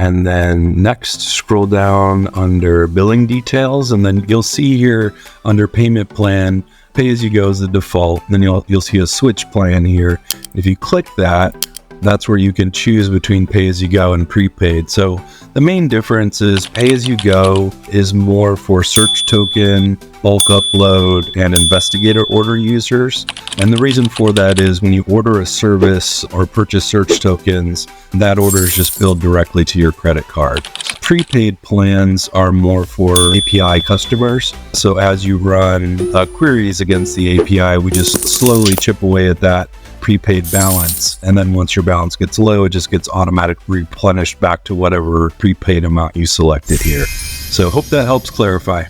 And then next, scroll down under billing details, and then you'll see here under payment plan, pay as you go is the default. Then you'll see a switch plan here. If you click that, that's where you can choose between pay as you go and prepaid. So the main difference is pay as you go is more for search token, bulk upload, and investigator order users. And the reason for that is when you order a service or purchase search tokens, that order is just billed directly to your credit card. Prepaid plans are more for API customers. So as you run queries against the API, we just slowly chip away at that prepaid balance, and then once your balance gets low, it just gets automatically replenished back to whatever prepaid amount you selected here. So hope that helps clarify.